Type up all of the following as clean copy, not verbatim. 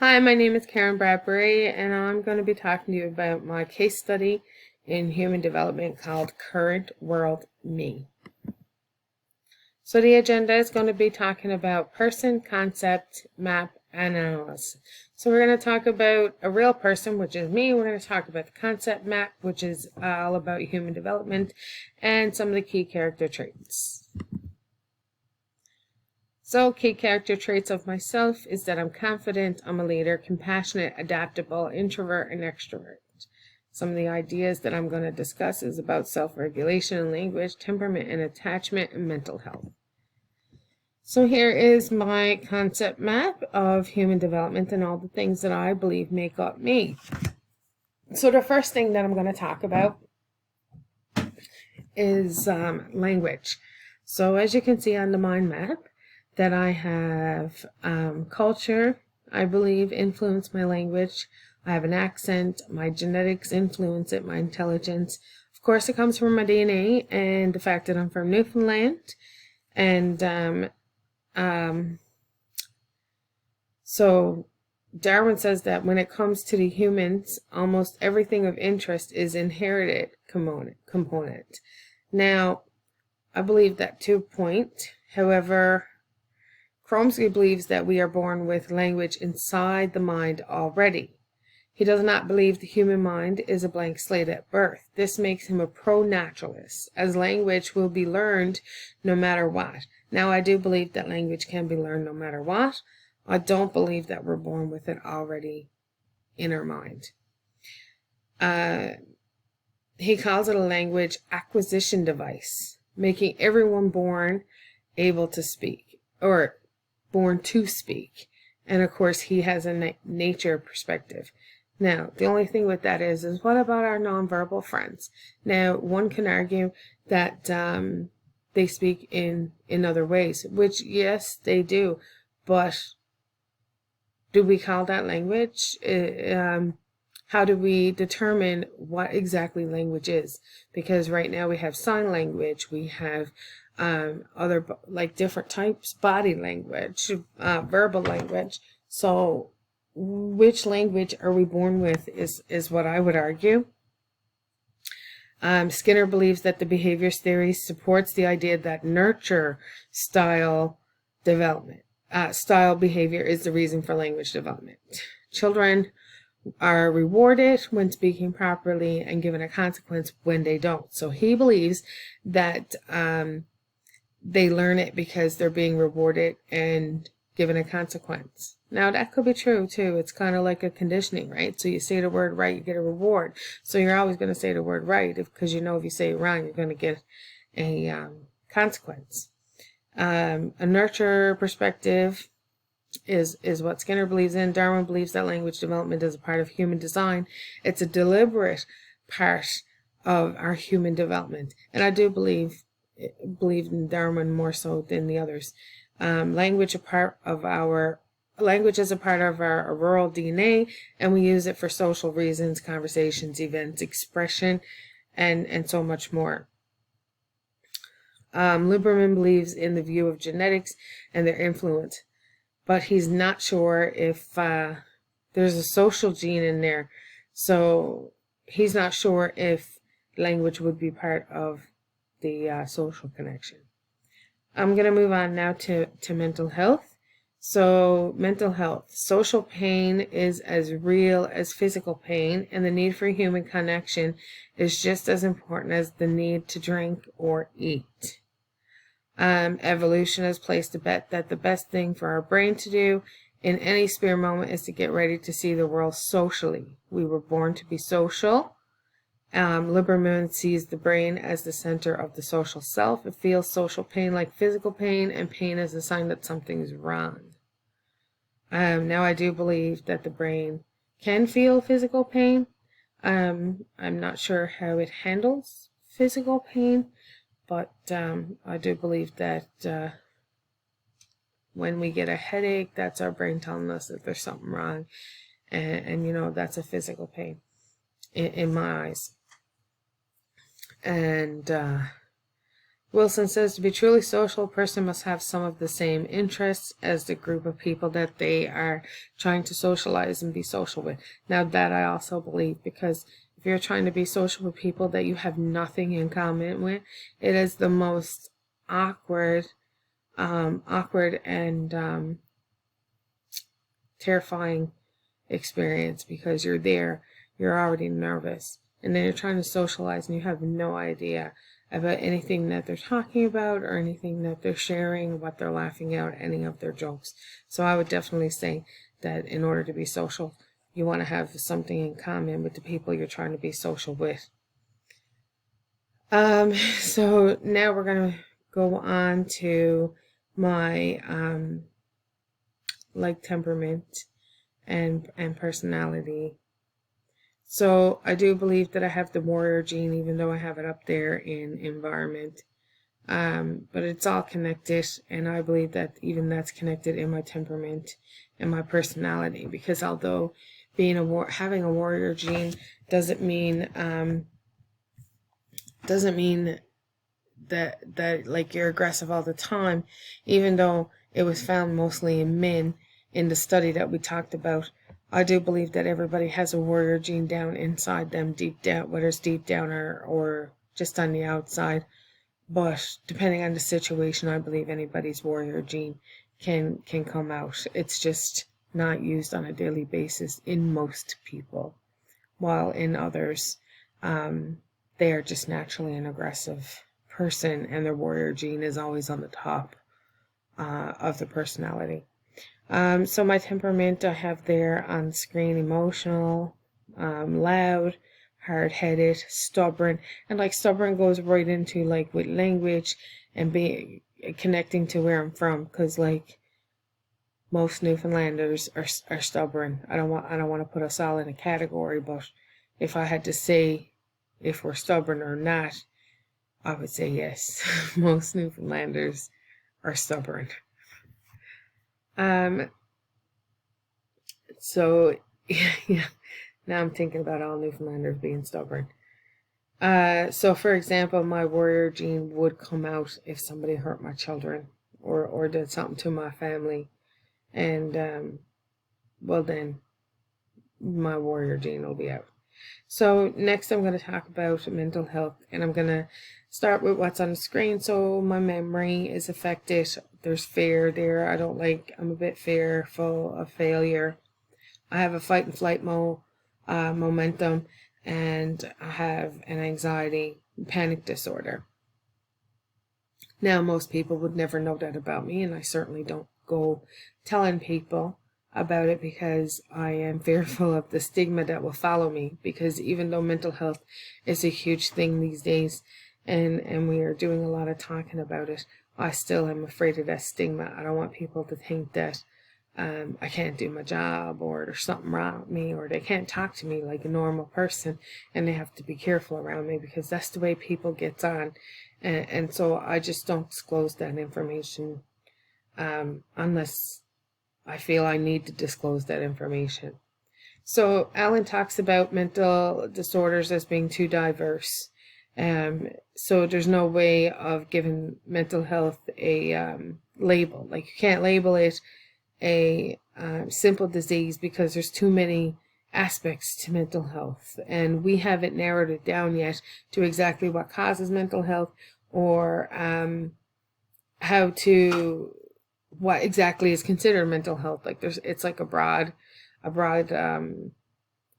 Hi, my name is Karen Bradbury, and I'm going to be talking to you about my case study in human development called Current World Me. So the agenda is going to be talking about person, concept, map, and analysis. So we're going to talk about a real person, which is me. We're going to talk about the concept map, which is all about human development, and some of the key character traits. So, key character traits of myself is that I'm confident, I'm a leader, compassionate, adaptable, introvert, and extrovert. Some of the ideas that I'm going to discuss is about self-regulation and language, temperament and attachment, and mental health. So here is my concept map of human development and all the things that I believe make up me. So the first thing that I'm going to talk about is language. So as you can see on the mind map, that I have culture, I believe, influence my language. I have an accent, my genetics influence it, my intelligence. Of course, it comes from my DNA and the fact that I'm from Newfoundland. And so Darwin says that when it comes to the humans, almost everything of interest is inherited component. Now, I believe that to a point. However, Chomsky believes that we are born with language inside the mind already. He does not believe the human mind is a blank slate at birth. This makes him a pro-naturalist, as language will be learned no matter what. Now, I do believe that language can be learned no matter what. I don't believe that we're born with it already in our mind. He calls it a language acquisition device, making everyone born able to speak, or born to speak. And of course, he has a nature perspective. Now, the only thing with that is what about our nonverbal friends? Now, one can argue that they speak in other ways, which, yes, they do. But do we call that language? How do we determine what exactly language is? Because right now we have sign language, we have other like different types, body language, verbal language. So which language are we born with is what I would argue. Skinner believes that the behaviors theory supports the idea that nurture style development. Style behavior is the reason for language development. Children are rewarded when speaking properly and given a consequence when they don't. So he believes that they learn it because they're being rewarded and given a consequence. Now, that could be true, too. It's kind of like a conditioning, right? So you say the word right, you get a reward. So you're always going to say the word right because you know if you say it wrong, you're going to get a consequence. A nurture perspective is what Skinner believes in. Darwin believes that language development is a part of human design. It's a deliberate part of our human development. And I do believe in Darwin more so than the others. Language is a part of our rural DNA, and we use it for social reasons, conversations, events, expression, and so much more. Lieberman believes in the view of genetics and their influence, but he's not sure if there's a social gene in there. So he's not sure if language would be part of the social connection. I'm going to move on now to mental health. So mental health. Social pain is as real as physical pain, and the need for human connection is just as important as the need to drink or eat. Evolution has placed a bet that the best thing for our brain to do in any spare moment is to get ready to see the world socially. We were born to be social. Lieberman sees the brain as the center of the social self. It feels social pain like physical pain, and pain is a sign that something is wrong. Now, I do believe that the brain can feel physical pain. I'm not sure how it handles physical pain, but I do believe that when we get a headache, that's our brain telling us that there's something wrong. And you know, that's a physical pain in my eyes. And Wilson says to be truly social, a person must have some of the same interests as the group of people that they are trying to socialize and be social with. Now that I also believe, because if you're trying to be social with people that you have nothing in common with, it is the most awkward and terrifying experience, because you're there, you're already nervous, and then you're trying to socialize and you have no idea about anything that they're talking about or anything that they're sharing, what they're laughing at, any of their jokes. So I would definitely say that in order to be social, you want to have something in common with the people you're trying to be social with. So now we're going to go on to my temperament and personality. So I do believe that I have the warrior gene, even though I have it up there in environment. But it's all connected, and I believe that even that's connected in my temperament and my personality. Because although being having a warrior gene doesn't mean that like you're aggressive all the time, even though it was found mostly in men in the study that we talked about. I do believe that everybody has a warrior gene down inside them, deep down, whether it's deep down or just on the outside. But depending on the situation, I believe anybody's warrior gene can come out. It's just not used on a daily basis in most people, while in others, they are just naturally an aggressive person, and their warrior gene is always on the top of the personality. So my temperament I have there on screen: emotional, loud, hard-headed, stubborn. And like stubborn goes right into like with language and being connecting to where I'm from, because like most Newfoundlanders are stubborn. I don't want to put us all in a category, but if I had to say if we're stubborn or not, I would say yes. Most Newfoundlanders are stubborn. So yeah, now I'm thinking about all Newfoundlanders being stubborn. So for example, my warrior gene would come out if somebody hurt my children or did something to my family, and well then my warrior gene will be out. So next I'm going to talk about mental health, and I'm going to start with what's on the screen. So my memory is affected. There's fear there. I'm a bit fearful of failure. I have a fight and flight momentum, and I have an anxiety panic disorder. Now, most people would never know that about me, and I certainly don't go telling people about it because I am fearful of the stigma that will follow me. Because even though mental health is a huge thing these days, and we are doing a lot of talking about it, I still am afraid of that stigma. I don't want people to think that I can't do my job, or there's something wrong with me, or they can't talk to me like a normal person, and they have to be careful around me, because that's the way people get on. And so I just don't disclose that information unless I feel I need to disclose that information. So Alan talks about mental disorders as being too diverse. So there's no way of giving mental health a label. Like you can't label it a simple disease, because there's too many aspects to mental health, and we haven't narrowed it down yet to exactly what causes mental health, or what exactly is considered mental health. Like it's like a broad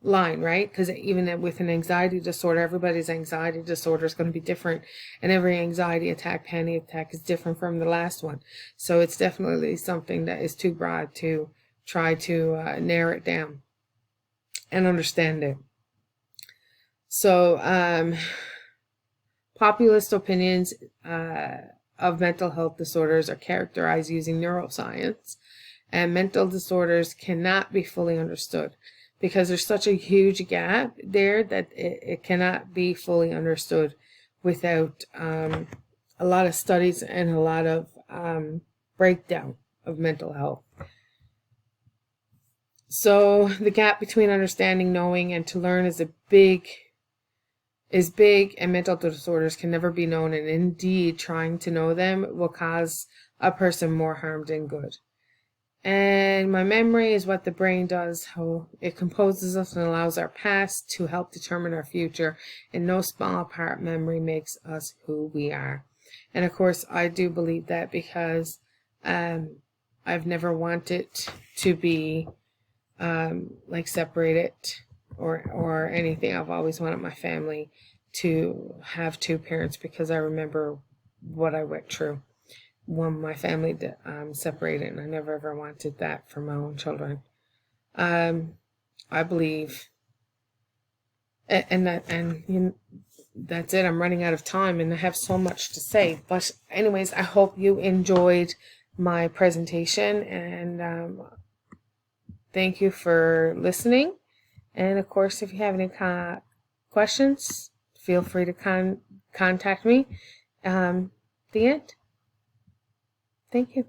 line, right? Because even with an anxiety disorder, everybody's anxiety disorder is going to be different, and every anxiety attack, panic attack is different from the last one. So it's definitely something that is too broad to try to narrow it down and understand it. So populist opinions of mental health disorders are characterized using neuroscience, and mental disorders cannot be fully understood because there's such a huge gap there that it cannot be fully understood without a lot of studies and a lot of breakdown of mental health. So the gap between understanding, knowing, and to learn is a big is big, and mental disorders can never be known, and indeed trying to know them will cause a person more harm than good. And my memory is what the brain does, how it composes us and allows our past to help determine our future. In no small part, memory makes us who we are. And of course, I do believe that because I've never wanted to be like separated or anything. I've always wanted my family to have two parents because I remember what I went through when my family separated, and I never ever wanted that for my own children. I believe, that's it. I'm running out of time, and I have so much to say. But anyways, I hope you enjoyed my presentation, and thank you for listening. And of course, if you have any questions, feel free to contact me. The end. Thank you.